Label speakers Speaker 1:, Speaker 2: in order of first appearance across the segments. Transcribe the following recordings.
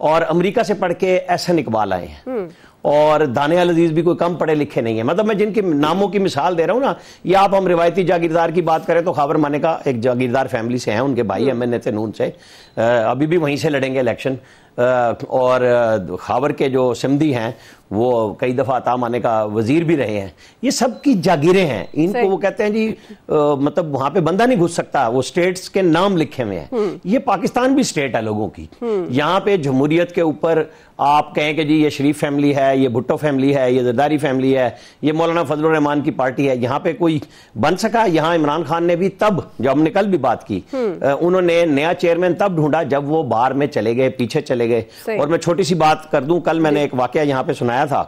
Speaker 1: اور امریکہ سے پڑھ کے احسن اقبال آئے ہیں اور دانیال عزیز بھی کوئی کم پڑھے لکھے نہیں ہیں. مطلب میں جن کے ناموں کی مثال دے رہا ہوں نا, یا آپ ہم روایتی جاگیردار کی بات کریں تو خاور مانے کا ایک جاگیردار فیملی سے ہیں, ان کے بھائی ایم این اے تھے نون سے, ابھی بھی وہیں سے لڑیں گے الیکشن. اور خاور کے جو سمدھی ہیں وہ کئی دفعہ عطا مانے کا وزیر بھی رہے ہیں. یہ سب کی جاگیریں ہیں, ان کو وہ کہتے ہیں جی مطلب وہاں پہ بندہ نہیں گھس سکتا, وہ سٹیٹس کے نام لکھے ہوئے ہیں. یہ پاکستان بھی سٹیٹ ہے لوگوں کی. یہاں پہ جمہوریت کے اوپر آپ کہیں کہ جی یہ شریف فیملی ہے, یہ بھٹو فیملی ہے, یہ زرداری فیملی ہے, یہ مولانا فضل الرحمان کی پارٹی ہے, یہاں پہ کوئی بن سکا؟ یہاں عمران خان نے بھی تب, جو ہم نے کل بھی بات کی, انہوں نے نیا چیئرمین تب ڈھونڈا جب وہ باہر میں چلے گئے, پیچھے چلے گئے. اور میں چھوٹی سی بات کر دوں, کل میں نے ایک واقعہ یہاں پہ سنایا تھا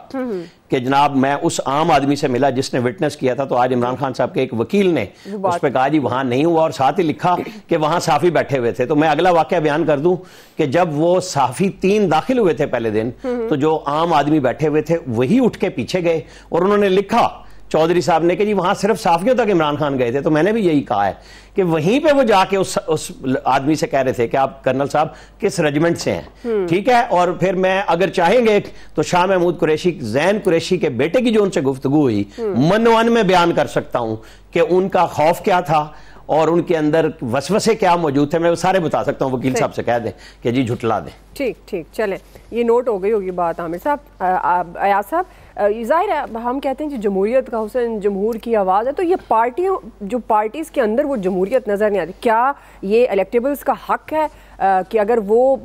Speaker 1: کہ جناب میں اس عام آدمی سے ملا جس نے وٹنس کیا تھا, تو آج عمران خان صاحب کے ایک وکیل نے اس پہ کہا جی وہاں نہیں ہوا, اور ساتھ ہی لکھا کہ وہاں صحافی بیٹھے ہوئے تھے. تو میں اگلا واقعہ بیان کر دوں کہ جب وہ صحافی 3 داخل ہوئے تھے پہلے دن, تو جو عام آدمی بیٹھے ہوئے تھے وہی اٹھ کے پیچھے گئے اور انہوں نے لکھا چودھری صاحب نے کہ جی وہاں صرف صحافیوں تک عمران خان گئے تھے. تو میں نے بھی یہی کہا ہے کہ وہیں پہ وہ جا کے اس آدمی سے کہہ رہے تھے کہ آپ کرنل صاحب کس ریجمنٹ سے ہیں, ٹھیک ہے. اور پھر میں اگر چاہیں گے تو شاہ محمود قریشی, زین قریشی کے بیٹے کی جو ان سے گفتگو ہوئی, من میں بیان کر سکتا ہوں کہ ان کا خوف کیا تھا اور ان کے اندر وسوسے کیا موجود تھے. میں وہ سارے بتا سکتا ہوں, وکیل صاحب سے کہہ دیں کہ جی جھٹلا دیں.
Speaker 2: ٹھیک چلیں, یہ نوٹ ہو گئی ہوگی بات. عامر صاحب, ایاز صاحب, ظاہر ہے ہم کہتے ہیں کہ جمہوریت کا حسن جمہور کی آواز ہے, تو یہ پارٹیوں, جو پارٹیز کے اندر وہ جمہوریت نظر نہیں آتی, کیا یہ الیکٹیبلز کا حق ہے کہ اگر وہ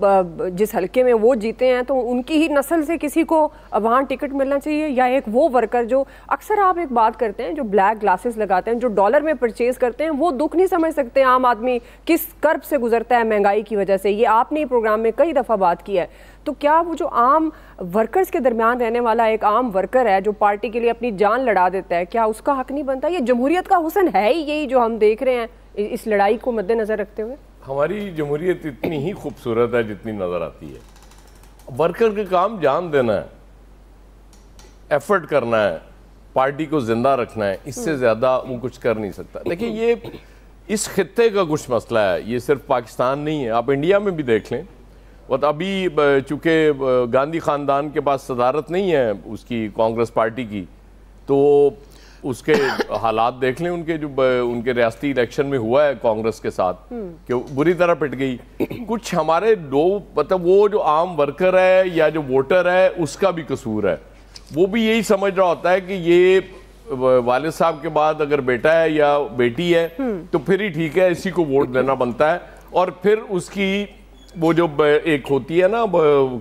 Speaker 2: جس حلقے میں وہ جیتے ہیں تو ان کی ہی نسل سے کسی کو وہاں ٹکٹ ملنا چاہیے, یا ایک وہ ورکر جو اکثر آپ ایک بات کرتے ہیں, جو بلیک گلاسز لگاتے ہیں, جو ڈالر میں پرچیز کرتے ہیں, وہ دکھ نہیں سمجھ سکتے عام آدمی کس کرب سے گزرتا ہے مہنگائی کی وجہ سے. یہ آپ نے پروگرام میں کئی دفعہ بات کی ہے. تو کیا وہ جو عام ورکرز کے درمیان رہنے والا ایک عام ورکر ہے جو پارٹی کے لیے اپنی جان لڑا دیتا ہے, کیا اس کا حق نہیں بنتا؟ یہ جمہوریت کا حسن ہے ہی یہی جو ہم دیکھ رہے ہیں اس لڑائی کو مد نظر رکھتے ہوئے.
Speaker 3: ہماری جمہوریت اتنی ہی خوبصورت ہے جتنی نظر آتی ہے. ورکر کا کام جان دینا ہے, ایفرٹ کرنا ہے, پارٹی کو زندہ رکھنا ہے, اس سے زیادہ وہ کچھ کر نہیں سکتا. دیکھیں یہ اس خطے کا کچھ مسئلہ ہے, یہ صرف پاکستان نہیں ہے, آپ انڈیا میں بھی دیکھ لیں. اور ابھی چونکہ گاندھی خاندان کے پاس صدارت نہیں ہے اس کی کانگریس پارٹی کی, تو اس کے حالات دیکھ لیں ان کے جو ان کے ریاستی الیکشن میں ہوا ہے کانگریس کے ساتھ, کہ بری طرح پٹ گئی. کچھ ہمارے مطلب وہ جو عام ورکر ہے یا جو ووٹر ہے اس کا بھی قصور ہے. وہ بھی یہی سمجھ رہا ہوتا ہے کہ یہ والد صاحب کے بعد اگر بیٹا ہے یا بیٹی ہے تو پھر ہی ٹھیک ہے, اسی کو ووٹ دینا بنتا ہے. اور پھر اس کی وہ جو ایک ہوتی ہے نا,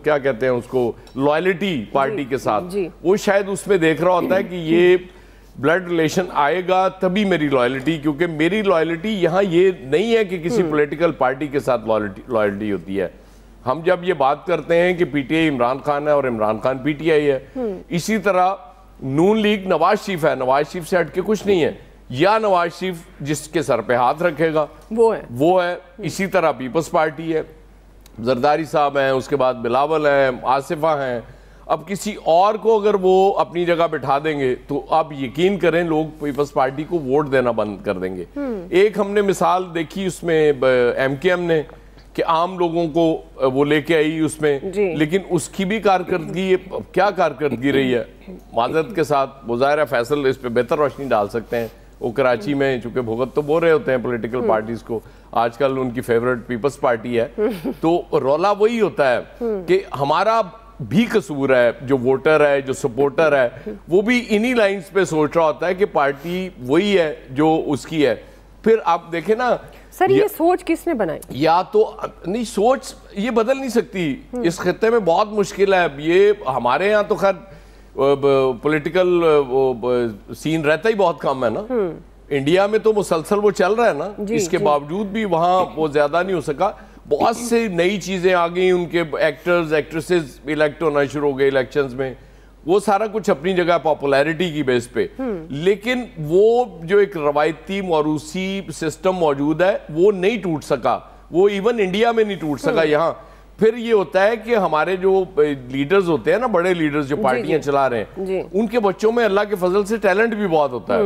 Speaker 3: کیا کہتے ہیں اس کو, لائلٹی پارٹی کے ساتھ, وہ شاید اس میں دیکھ رہا ہوتا ہے کہ یہ بلڈ ریلیشن آئے گا تبھی میری لائلٹی, کیونکہ میری لائلٹی یہاں یہ نہیں ہے کہ کسی پولیٹیکل پارٹی کے ساتھ لائلٹی ہوتی ہے. ہم جب یہ بات کرتے ہیں کہ پی ٹی آئی عمران خان ہے اور عمران خان پی ٹی آئی ہے, اسی طرح نون لیگ نواز شریف ہے, نواز شریف سے ہٹ کے کچھ نہیں ہے. یا نواز شریف جس کے سر پہ ہاتھ رکھے گا وہ ہے. اسی طرح پیپلز پارٹی ہے, زرداری صاحب ہیں, اس کے بعد بلاول ہیں, آصفہ ہیں. اب کسی اور کو اگر وہ اپنی جگہ بٹھا دیں گے تو آپ یقین کریں لوگ پیپلز پارٹی کو ووٹ دینا بند کر دیں گے. ایک ہم نے مثال دیکھی اس میں ایم کے ایم نے, کہ عام لوگوں کو وہ لے کے آئی اس میں, لیکن اس کی بھی کارکردگی, کیا کارکردگی رہی ہے معذرت کے ساتھ. وہ ظاہر ہے فیصل اس پہ بہتر روشنی ڈال سکتے ہیں, وہ کراچی میں چونکہ بھگت تو بول رہے ہوتے ہیں پولیٹیکل پارٹیز کو, آج کل ان کی فیورٹ پیپلز پارٹی ہے. تو رولا وہی ہوتا ہے کہ ہمارا بھی قصور ہے, جو ووٹر ہے, جو سپورٹر ہے, وہ بھی انہی لائنز پہ سوچ رہا ہوتا ہے کہ پارٹی وہی ہے جو اس کی ہے. پھر آپ دیکھیں نا
Speaker 2: سر, یہ سوچ کس نے بنائی؟ یا
Speaker 3: تو نہیں, سوچ یہ بدل نہیں سکتی, اس خطے میں بہت مشکل ہے. یہ ہمارے ہاں تو خیر پولیٹیکل سین رہتا ہی بہت کم ہے نا, انڈیا میں تو مسلسل وہ چل رہا ہے نا, اس کے باوجود بھی وہاں وہ زیادہ نہیں ہو سکا. بہت سے نئی چیزیں آ گئی, ان کے ایکٹرز ایکٹریسز الیکٹ ہونا شروع ہو گئے الیکشنز میں, وہ سارا کچھ اپنی جگہ پاپولیرٹی کی بیس پہ. لیکن وہ جو ایک روایتی موروثی سسٹم موجود ہے وہ نہیں ٹوٹ سکا, وہ ایون انڈیا میں نہیں ٹوٹ سکا یہاں. پھر یہ ہوتا ہے کہ ہمارے جو لیڈرز ہوتے ہیں نا, بڑے لیڈرز جو پارٹیاں چلا رہے ہیں, ان کے بچوں میں اللہ کے فضل سے ٹیلنٹ بھی بہت ہوتا ہے.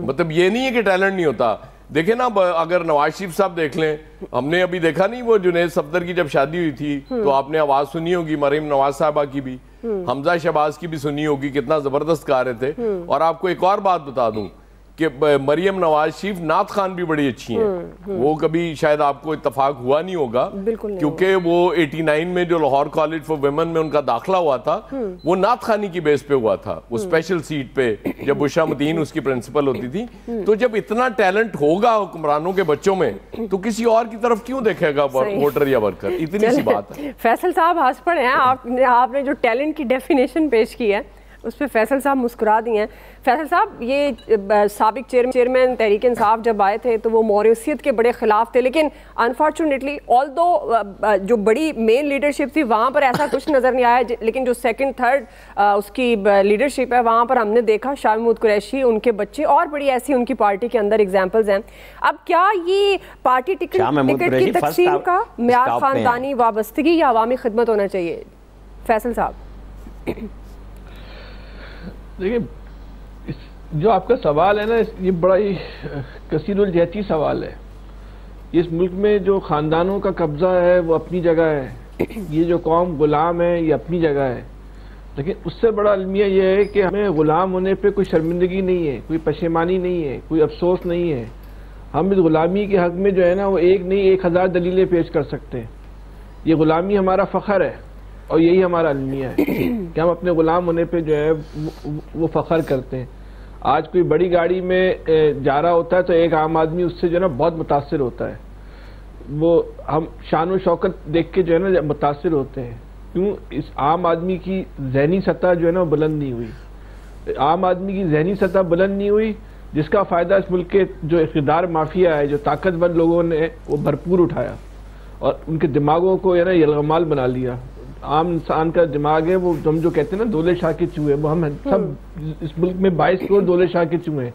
Speaker 3: مطلب یہ نہیں ہے کہ ٹیلنٹ نہیں ہوتا, دیکھیں نا اگر نواز شریف صاحب دیکھ لیں, ہم نے ابھی دیکھا نہیں وہ جنید صفدر کی جب شادی ہوئی تھی تو آپ نے آواز سنی ہوگی مریم نواز صاحبہ کی بھی, حمزہ شہباز کی بھی سنی ہوگی, کتنا زبردست گا رہے تھے. اور آپ کو ایک اور بات بتا دوں کہ مریم نواز شریف نعت خوان بھی بڑی اچھی ہیں, وہ کبھی شاید آپ کو اتفاق ہوا نہیں ہوگا کیونکہ وہ 89 میں جو لاہور کالج فار ویمن میں ان کا داخلہ ہوا تھا وہ نعت خوانی کی بیس پہ ہوا تھا, وہ اسپیشل سیٹ پہ جب بشرا متین اس کی پرنسپل ہوتی تھی. تو جب اتنا ٹیلنٹ ہوگا حکمرانوں کے بچوں میں تو کسی اور کی طرف کیوں دیکھے گا ووٹر یا ورکر, اتنی سی بات ہے.
Speaker 2: فیصل صاحب ہنس پڑے ہیں, آپ نے جو ٹیلنٹ کی ڈیفینیشن پیش کی ہے اس پہ فیصل صاحب مسکرا دی ہیں. فیصل صاحب یہ سابق چیئرمین تحریک انصاف جب آئے تھے تو وہ موروثیت کے بڑے خلاف تھے, لیکن انفارچونیٹلی آلدو جو بڑی مین لیڈرشپ تھی وہاں پر ایسا کچھ نظر نہیں آیا, لیکن جو سیکنڈ تھرڈ اس کی لیڈرشپ ہے وہاں پر ہم نے دیکھا شاہ محمود قریشی, ان کے بچے اور بڑی ایسی ان کی پارٹی کے اندر ایگزامپلز ہیں. اب کیا یہ پارٹی ٹکٹ کی تقسیم کا معیار خاندانی وابستگی یا عوامی خدمت ہونا چاہیے؟ فیصل صاحب
Speaker 4: دیکھیں, جو آپ کا سوال ہے نا یہ بڑا ہی کثیر الجہتی سوال ہے. اس ملک میں جو خاندانوں کا قبضہ ہے وہ اپنی جگہ ہے, یہ جو قوم غلام ہے یہ اپنی جگہ ہے, لیکن اس سے بڑا المیہ یہ ہے کہ ہمیں غلام ہونے پہ کوئی شرمندگی نہیں ہے, کوئی پشیمانی نہیں ہے, کوئی افسوس نہیں ہے. ہم اس غلامی کے حق میں جو ہے نا وہ ایک نہیں 1000 دلیلیں پیش کر سکتے ہیں. یہ غلامی ہمارا فخر ہے اور یہی ہمارا المیہ ہے کہ ہم اپنے غلام ہونے پہ جو ہے وہ فخر کرتے ہیں. آج کوئی بڑی گاڑی میں جا رہا ہوتا ہے تو ایک عام آدمی اس سے جو ہے نا بہت متاثر ہوتا ہے, وہ ہم شان و شوکت دیکھ کے جو ہے نا متاثر ہوتے ہیں. کیوں؟ اس عام آدمی کی ذہنی سطح جو ہے نا بلند نہیں ہوئی. عام آدمی کی ذہنی سطح بلند نہیں ہوئی جس کا فائدہ اس ملک کے جو اقتدار مافیا ہے, جو طاقتور لوگوں نے وہ بھرپور اٹھایا اور ان کے دماغوں کو ہے نا یلغمال بنا لیا. عام انسان کا دماغ ہے وہ ہم جو کہتے ہیں نا دولے شاہ کے چوہے, وہ ہم سب اس ملک میں 22 کروڑ دولے شاہ کے چوہے ہیں.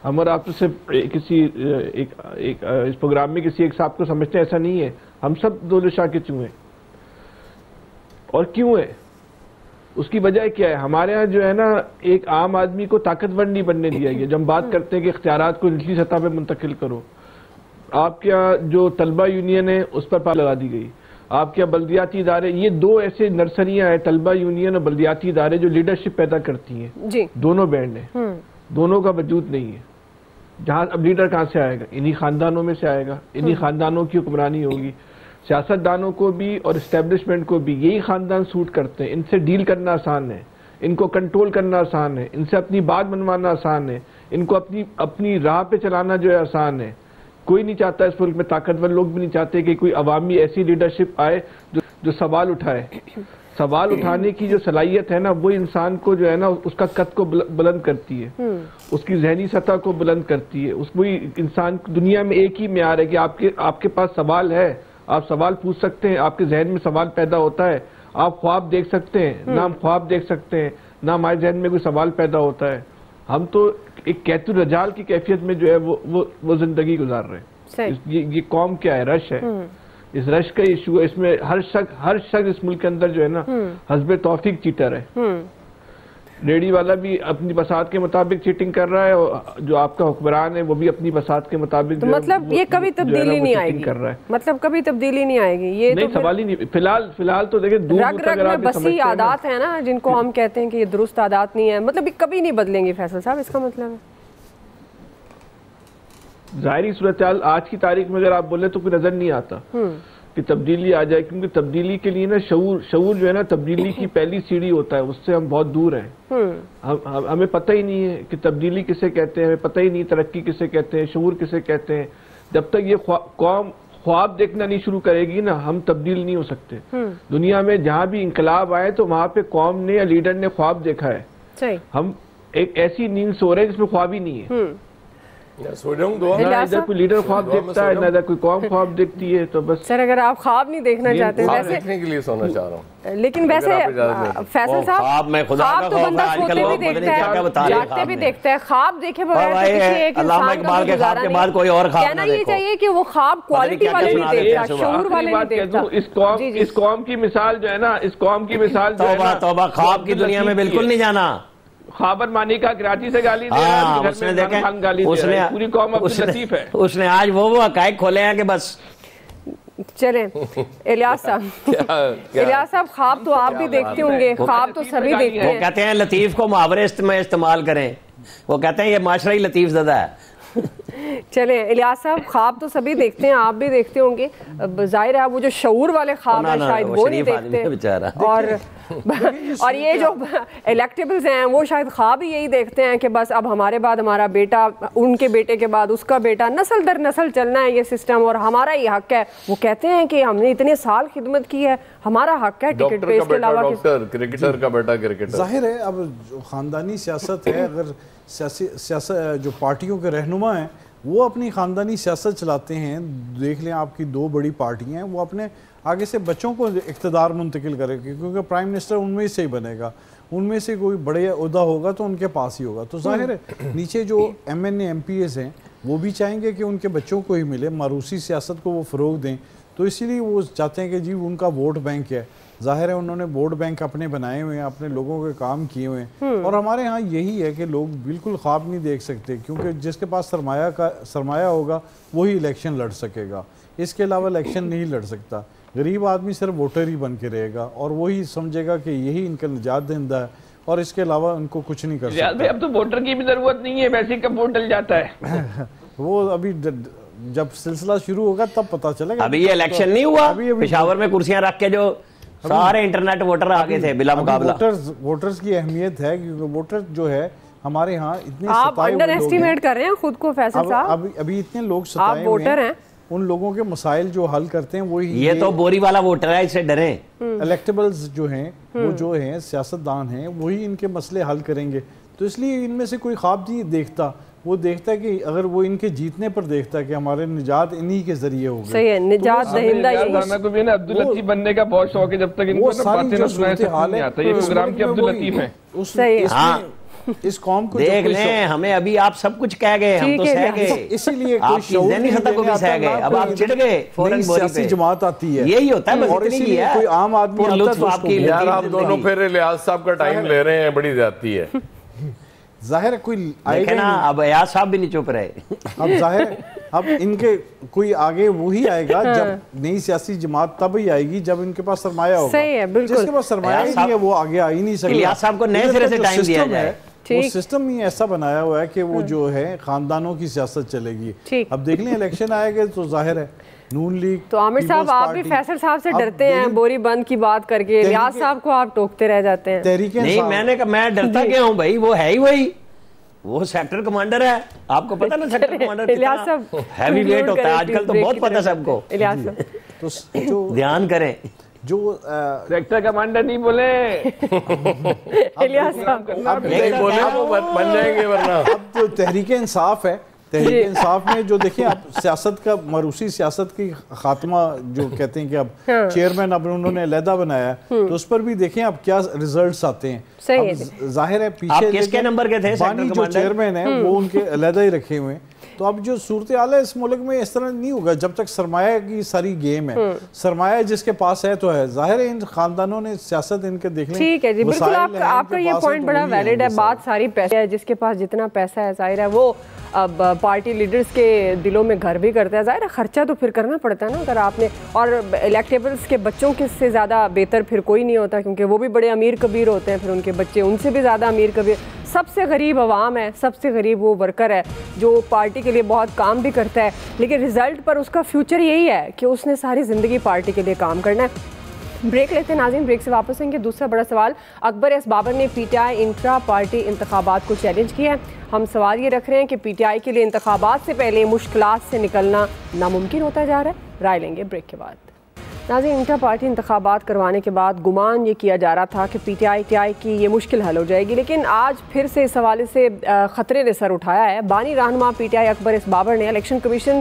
Speaker 4: ہم اور آپ تو صرف کسی اس پروگرام میں کسی ایک صاحب کو سمجھتے ہیں, ایسا نہیں ہے, ہم سب دولے شاہ کے چوہے ہیں. اور کیوں ہے؟ اس کی وجہ کیا ہے؟ ہمارے ہاں جو ہے نا ایک عام آدمی کو طاقتور نہیں بننے دیا گیا. جب ہم بات کرتے ہیں کہ اختیارات کو نچلی سطح پہ منتقل کرو, آپ کے جو طلبہ یونین ہے اس پر پابندی لگا دی گئی. آپ کے بلدیاتی ادارے, یہ 2 ایسے نرسریاں ہیں طلبہ یونین اور بلدیاتی ادارے جو لیڈرشپ پیدا کرتی ہیں
Speaker 2: جی.
Speaker 4: دونوں بینڈ ہیں, دونوں کا وجود نہیں ہے. جہاں اب لیڈر کہاں سے آئے گا؟ انہی خاندانوں میں سے آئے گا, انہی خاندانوں کی حکمرانی ہوگی. سیاستدانوں کو بھی اور اسٹیبلشمنٹ کو بھی یہی خاندان سوٹ کرتے ہیں. ان سے ڈیل کرنا آسان ہے, ان کو کنٹرول کرنا آسان ہے, ان سے اپنی بات منوانا آسان ہے, ان کو اپنی راہ پہ چلانا جو ہے آسان ہے. کوئی نہیں چاہتا اس ملک میں, طاقتور لوگ بھی نہیں چاہتے کہ کوئی عوامی ایسی لیڈرشپ آئے جو سوال اٹھائے. سوال اٹھانے کی جو صلاحیت ہے نا وہ انسان کو جو ہے نا اس کا قد کو بلند کرتی ہے, اس کی ذہنی سطح کو بلند کرتی ہے. اس کوئی انسان دنیا میں ایک ہی معیار ہے کہ آپ کے پاس سوال ہے, آپ سوال پوچھ سکتے ہیں, آپ کے ذہن میں سوال پیدا ہوتا ہے, آپ خواب دیکھ سکتے ہیں. نہ ہم خواب دیکھ سکتے ہیں نہ ہمارے ذہن میں کوئی سوال پیدا ہوتا ہے. ہم تو ایک قیت الرجال کی کیفیت میں جو ہے وہ زندگی گزار رہے ہیں. یہ قوم کیا ہے؟ رش ہے. اس رش کا ایشو ہے. اس میں ہر شخص اس ملک کے اندر جو ہے نا حسب توفیق چیٹر ہے. ریڈی والا بھی اپنی بساط کے مطابق چیٹنگ کر رہا ہے اور جو آپ کا حکمران ہے وہ بھی اپنی بساط کے مطابق
Speaker 2: مطلب یہ کبھی تبدیلی نہیں آئے گی. مطلب کبھی تبدیلی نہیں آئے گی. یہ
Speaker 4: نہیں سوال ہی نہیں. فی الحال تو دیکھیں
Speaker 2: رگ رگ میں بسی عادات ہیں نا جن کو ہم کہتے ہیں کہ یہ درست عادات نہیں ہیں, مطلب یہ کبھی نہیں بدلیں گے فیصل صاحب, اس کا مطلب ہے
Speaker 4: ظاہری صورتحال آج کی تاریخ میں اگر آپ بولیں تو کوئی نظر نہیں آتا کہ تبدیلی آ جائے, کیونکہ تبدیلی کے لیے نا شعور جو ہے نا تبدیلی کی پہلی سیڑھی ہوتا ہے, اس سے ہم بہت دور ہیں. ہمیں پتہ ہی نہیں ہے کہ تبدیلی کسے کہتے ہیں, ہمیں پتہ ہی نہیں ترقی کسے کہتے ہیں, شعور کسے کہتے ہیں. جب تک یہ قوم خواب دیکھنا نہیں شروع کرے گی نا ہم تبدیل نہیں ہو سکتے. دنیا میں جہاں بھی انقلاب آئے تو وہاں پہ قوم نے یا لیڈر نے خواب دیکھا ہے. ہم ایک ایسی نیند سو رہے ہیں جس میں خواب ہی نہیں ہے. نہ ادھر کوئی لیڈر خواب دیکھتا ہے نہ ادھر کوئی قوم خواب دیکھتی ہے. تو بس
Speaker 2: سر اگر آپ خواب نہیں دیکھنا چاہتے
Speaker 3: خواب دیکھنے کے لیے سونا چاہ رہا ہوں,
Speaker 2: لیکن ویسے فیصل صاحب خواب تو بندہ سوتے بھی دیکھتا ہے جاگتے بھی دیکھتا ہے. خواب دیکھے بغیر تو کسی ایک انسان کا بھی گزارا نہیں. کہنا یہ چاہیے کہ وہ خواب کوالٹی والے نہیں دیکھتا, شعور والے نہیں دیکھتا.
Speaker 4: اس قوم کی مثال جو ہے نا, اس قوم کی مثال جو ہے نا,
Speaker 1: توبہ خواب کی دنیا میں بالکل نہیں جانا.
Speaker 4: خابر مانی کا کراچی سے گالی دے رہا ہے,
Speaker 1: اس نے دیکھیں
Speaker 4: پوری قوم عبد اللطیف ہے.
Speaker 1: اس نے آج وہ حقائق کھولے ہیں کہ بس.
Speaker 2: چلیں الیاس صاحب خواب تو آپ بھی دیکھتے ہوں گے, خواب تو سبھی دیکھتے ہیں.
Speaker 1: وہ کہتے ہیں لطیف کو محاورے میں استعمال کریں, وہ کہتے ہیں یہ معاشرہ ہی لطیف زدہ ہے.
Speaker 2: چلیں الیاس صاحب خواب تو سبھی دیکھتے ہیں, آپ بھی دیکھتے ہوں گے. ظاہر ہے وہ جو شعور والے خواب ہیں شاید وہ نہیں دیکھتے, اور یہ جو الیکٹیبلز ہیں وہ شاید خواب ہی یہی دیکھتے ہیں کہ بس اب ہمارے بعد ہمارا بیٹا, ان کے بیٹے کے بعد اس کا بیٹا, نسل در نسل چلنا ہے یہ سسٹم اور ہمارا یہ حق ہے. وہ کہتے ہیں کہ ہم نے اتنے سال خدمت کی ہے, ہمارا حق ہے ٹکٹ پہ, اس کے علاوہ
Speaker 3: کرکٹر کا بیٹا کرکٹر.
Speaker 5: ظاہر ہے اب خاندانی سیاست ہے, اگر سیاست جو پارٹیوں کے رہنما ہیں وہ اپنی خاندانی سیاست چلاتے ہیں, دیکھ لیں آپ کی 2 بڑی پارٹیاں ہیں, وہ اپنے آگے سے بچوں کو اقتدار منتقل کرے گی, کیونکہ پرائم منسٹر ان میں سے ہی بنے گا, ان میں سے کوئی بڑے عہدہ ہوگا تو ان کے پاس ہی ہوگا. تو ظاہر ہے نیچے جو M N A M P As ہیں وہ بھی چاہیں گے کہ ان کے بچوں کو ہی ملے, موروثی سیاست کو وہ فروغ دیں, تو اسی لیے وہ چاہتے ہیں کہ جی ان کا ووٹ بینک ہے. ظاہر ہے انہوں نے ووٹ بینک اپنے بنائے ہوئے ہیں, اپنے لوگوں کے کام کیے ہوئے ہیں, اور ہمارے ہاں یہی ہے کہ لوگ بالکل خواب نہیں دیکھ سکتے, کیونکہ جس کے پاس سرمایہ ہوگا وہی الیکشن لڑ سکے گا, اس کے علاوہ الیکشن نہیں لڑ سکتا. غریب آدمی صرف ووٹر ہی بن کے رہے گا اور وہی سمجھے گا کہ یہی ان کا نجات دہندہ ہے, اور اس کے علاوہ ان کو کچھ نہیں کر سکتا.
Speaker 4: اب تو ووٹر کی بھی ضرورت نہیں ہے, ویسے کب ووٹ ڈل جاتا ہے.
Speaker 5: وہ ابھی جب سلسلہ شروع ہوگا تب پتہ چلے گا.
Speaker 1: ابھی یہ الیکشن نہیں ہوا, پشاور میں کرسیاں رکھ کے جو سارے انٹرنیٹ ووٹر آگے تھے بلا مقابلہ.
Speaker 5: ووٹرز کی اہمیت ہے, کیونکہ ووٹر جو ہے ہمارے ہاں اتنے
Speaker 2: آپ انڈر ایسٹیمیٹ کر رہے ہیں خود کو فیصل صاحب.
Speaker 5: ابھی اتنے لوگ ستائے ہوئے ہیں, ان لوگوں کے مسائل جو حل کرتے ہیں وہی,
Speaker 1: یہ تو بوری والا ووٹر ہے, اس سے ڈریں.
Speaker 5: الیکٹیبلز جو ہیں وہ جو ہیں سیاستدان ہیں وہی ان کے مسئلے حل کریں گے. تو اس لیے ان میں سے کوئی خواب نہیں دیکھتا, وہ دیکھتا ہے کہ اگر وہ ان کے جیتنے پر دیکھتا ہے کہ ہمارے نجات انہی کے ذریعے ہوگی.
Speaker 2: صحیح ہے, نجات دہندہ
Speaker 4: یہی کو بھی نا عبد اللطیف بننے کا بہت شوق ہے, جب تک ان کو باتیں نہ سنائے سکتے نہیں آتا. یہ پروگرام کے عبد اللطیف ہیں.
Speaker 2: صحیح ہے,
Speaker 5: اس قوم کو
Speaker 1: دیکھ لیں, ہمیں ابھی آپ سب کچھ کہہ گئے, ہم تو سہ گئے,
Speaker 5: اسی لیے
Speaker 1: آپ کی ذہنی سطح کو بھی سہ گئے, اب آپ چڑھ گئے فوراً
Speaker 5: سیاسی جماعت آتی ہے,
Speaker 1: یہی ہوتا ہے.
Speaker 5: اور اسی لیے کوئی عام آدمی
Speaker 3: آپ کی یار آپ دونوں پھر الیاس صاحب کا ٹائم لے رہے ہیں, بڑی زیادتی ہے.
Speaker 5: ظاہر ہے کوئی آئے
Speaker 1: گا نا, اب الیاس صاحب بھی نہیں چپ رہے.
Speaker 5: اب ظاہر ہے اب ان کے کوئی آگے وہی آئے گا جب نئی سیاسی جماعت تب ہی آئے گی جب ان کے پاس سرمایہ ہوگا.
Speaker 2: صحیح ہے, بالکل.
Speaker 5: جس کے پاس سرمایہ ہی نہیں ہے وہ آگے آ ہی نہیں سکتا.
Speaker 1: الیاس صاحب کو نئے سرے سے ٹائم دیا جائے.
Speaker 5: وہ سسٹم ہی ایسا بنایا ہوا ہے کہ وہ جو ہے خاندانوں کی سیاست چلے گی. اب دیکھ لیں الیکشن آئے گا تو ظاہر ہے نون لیگ.
Speaker 2: تو عامر صاحب آپ بھی فیصل صاحب سے ڈرتے ہیں بوری بند کی بات کر کے, الیاس صاحب کو آپ ٹوکتے رہ جاتے ہیں.
Speaker 1: نہیں, میں نے کہا میں ڈرتا کیا ہوں بھائی, وہ ہے ہی وہی, وہ سیکٹر کمانڈر ہے. آپ کو پتہ نا سیکٹر کمانڈر کتنا ہیوی ویٹ ہوتا ہے آج کل, تو بہت پتہ سب کو.
Speaker 5: تو
Speaker 1: دھیان کریں,
Speaker 4: جو سیکٹر کمانڈر نہیں بولے
Speaker 2: الیاس صاحب,
Speaker 3: نہیں بولے تو بن جائیں گے ورنہ.
Speaker 5: اب تو تحریک انصاف ہے, تحریک انصاف میں جو دیکھیں اب سیاست کا موروثی سیاست کی خاتمہ جو کہتے ہیں کہ اب چیئرمین اب انہوں نے علیحدہ بنایا ہے, تو اس پر بھی دیکھیں اب کیا ریزلٹس آتے ہیں. اب ظاہر ہے پیچھے
Speaker 1: کس کے نمبر کے تھے
Speaker 5: بانی جو چیئرمین ہیں وہ ان کے علیحدہ ہی رکھے ہوئے ہیں. تو اب جو صورتحال ہے اس ملک میں اس طرح نہیں ہوگا جب تک سرمایہ کی ساری گیم ہے. سرمایہ جس کے پاس ہے تو ہے, ظاہر ہے ان خاندانوں نے سیاست ان کے دیکھ لیں.
Speaker 2: ٹھیک ہے جی, بالکل آپ کا یہ پوائنٹ بڑا ویلڈ ہے. بات ساری پیسے ہے, جس کے پاس جتنا پیسہ ہے ظاہر ہے وہ اب پارٹی لیڈرز کے دلوں میں گھر بھی کرتا ہے. ظاہر ہے خرچہ تو پھر کرنا پڑتا ہے نا اگر آپ نے, اور الیکٹیبلز کے بچوں کے سے زیادہ بہتر پھر کوئی نہیں ہوتا, کیونکہ وہ بھی بڑے امیر کبیر ہوتے ہیں, پھر ان کے بچے ان سے بھی زیادہ امیر کبیر. سب سے غریب عوام ہے, سب سے غریب وہ ورکر ہے جو پارٹی کے لیے بہت کام بھی کرتا ہے, لیکن رزلٹ پر اس کا فیوچر یہی ہے کہ اس نے ساری زندگی پارٹی کے لیے کام کرنا ہے. بریک لیتے ہیں ناظرین, بریک سے واپس آئیں گے. دوسرا بڑا سوال, اکبر ایس بابر نے پی ٹی آئی انٹرا پارٹی انتخابات کو چیلنج کیا ہے. ہم سوال یہ رکھ رہے ہیں کہ پی ٹی آئی کے لیے انتخابات سے پہلے مشکلات سے نکلنا ناممکن ہوتا جا رہا ہے. رائے لیں گے بریک کے بعد. ناظرین, انٹرا پارٹی انتخابات کروانے کے بعد گمان یہ کیا جا رہا تھا کہ پی ٹی آئی کی یہ مشکل حل ہو جائے گی, لیکن آج پھر سے اس حوالے سے خطرے نے سر اٹھایا ہے. بانی رہنما P T I Akbar S Babar نے election commission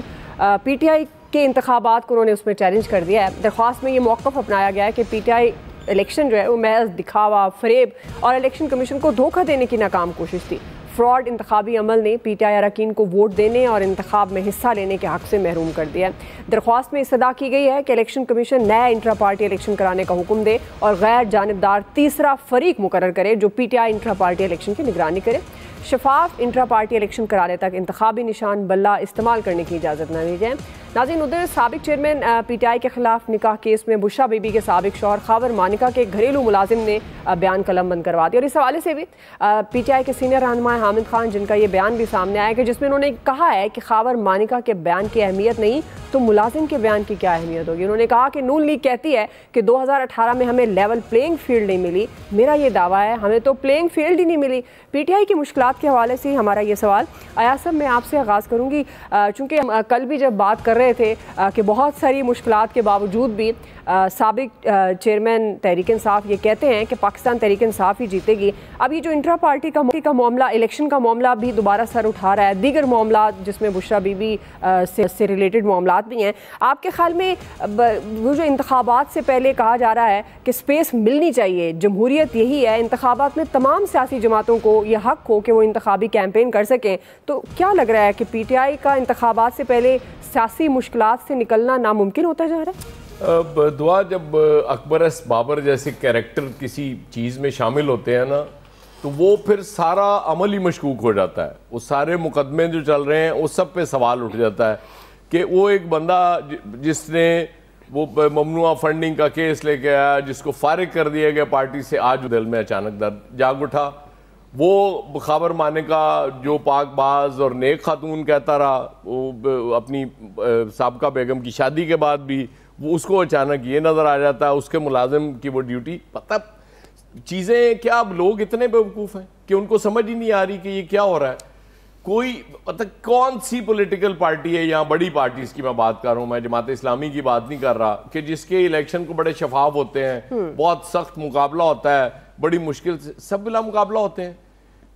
Speaker 2: P T I کے انتخابات کو انہوں نے اس میں چیلنج کر دیا ہے. درخواست میں یہ موقف اپنایا گیا ہے کہ پی ٹی آئی الیکشن جو ہے وہ محض دکھاوا, فریب اور الیکشن کمیشن کو دھوکہ دینے کی ناکام کوشش تھی. فراڈ انتخابی عمل نے پی ٹی آئی اراکین کو ووٹ دینے اور انتخاب میں حصہ لینے کے حق سے محروم کر دیا ہے۔ درخواست میں استدعا کی گئی ہے کہ الیکشن کمیشن نیا انٹرا پارٹی الیکشن کرانے کا حکم دے اور غیر جانبدار تیسرا فریق مقرر کرے جو پی ٹی آئی انٹرا پارٹی الیکشن کی نگرانی کرے۔ شفاف انٹرا پارٹی الیکشن کرانے تک انتخابی نشان بلہ استعمال کرنے کی اجازت نہ دی جائے۔ ناظرین، ادھر سابق چیئرمین پی ٹی آئی کے خلاف نکاح کیس میں بشرا بی بی کے سابق شوہر خاور مانیکا کے گھریلو ملازم نے بیان قلم بند کروا دیا، اور اس حوالے سے بھی پی ٹی آئی کے سینئر رہنما حامد خان جن کا یہ بیان بھی سامنے آیا کہ جس میں انہوں نے کہا ہے کہ خاور مانیکا کے بیان کی اہمیت نہیں تو ملازم کے بیان کی کیا اہمیت ہوگی۔ انہوں نے کہا کہ نون لیگ کہتی ہے کہ 2018 میں ہمیں لیول پلینگ فیلڈ نہیں ملی، میرا یہ دعویٰ ہے ہمیں تو پلینگ فیلڈ ہی نہیں ملی۔ پی ٹی آئی کی مشکلات کے حوالے سے ہمارا یہ سوال ایاز صاحب میں آپ سے آغاز کروں گی، چونکہ کل بھی جب بات کر رہے تھے کہ بہت ساری مشکلات کے باوجود بھی سابق چیئرمین تحریک انصاف یہ کہتے ہیں کہ پاکستان تحریک انصاف ہی جیتے گی۔ اب یہ جو انٹرا پارٹی کا معاملہ، الیکشن کا معاملہ بھی دوبارہ سر اٹھا رہا ہے، دیگر معاملات جس میں بشرا بی بی سے ریلیٹڈ معاملات بھی ہیں، آپ کے خیال میں وہ جو انتخابات سے پہلے کہا جا رہا ہے کہ سپیس ملنی چاہیے، جمہوریت یہی ہے انتخابات میں تمام سیاسی جماعتوں کو یہ حق ہو کہ وہ انتخابی کیمپین کر سکیں، تو کیا لگ رہا ہے کہ پی ٹی آئی کا انتخابات سے پہلے سیاسی مشکلات سے نکلنا ناممکن ہوتا جا رہا ہے؟
Speaker 3: دعا جب اکبر ایس بابر جیسے کیریکٹر کسی چیز میں شامل ہوتے ہیں نا تو وہ پھر سارا عمل ہی مشکوک ہو جاتا ہے، وہ سارے مقدمے جو چل رہے ہیں وہ سب پہ سوال اٹھ جاتا ہے کہ وہ ایک بندہ جس نے وہ ممنوعہ فنڈنگ کا کیس لے کے آیا، جس کو فارغ کر دیا گیا پارٹی سے، آج دل میں اچانک درد جاگ اٹھا۔ وہ خاور مانیکا جو پاک باز اور نیک خاتون کہتا رہا، وہ اپنی سابقہ بیگم کی شادی کے بعد بھی وہ اس کو اچانک یہ نظر آ جاتا ہے اس کے ملازم کی وہ ڈیوٹی۔ پتہ چیزیں کیا اب لوگ اتنے بیوقوف ہیں کہ ان کو سمجھ ہی نہیں آ رہی کہ یہ کیا ہو رہا ہے۔ کوئی پتہ کون سی پولیٹیکل پارٹی ہے، یہاں بڑی پارٹیز کی میں بات کر رہا ہوں، میں جماعت اسلامی کی بات نہیں کر رہا، کہ جس کے الیکشن کو بڑے شفاف ہوتے ہیں، بہت سخت مقابلہ ہوتا ہے، بڑی مشکل سے سب بلا مقابلہ ہوتے ہیں۔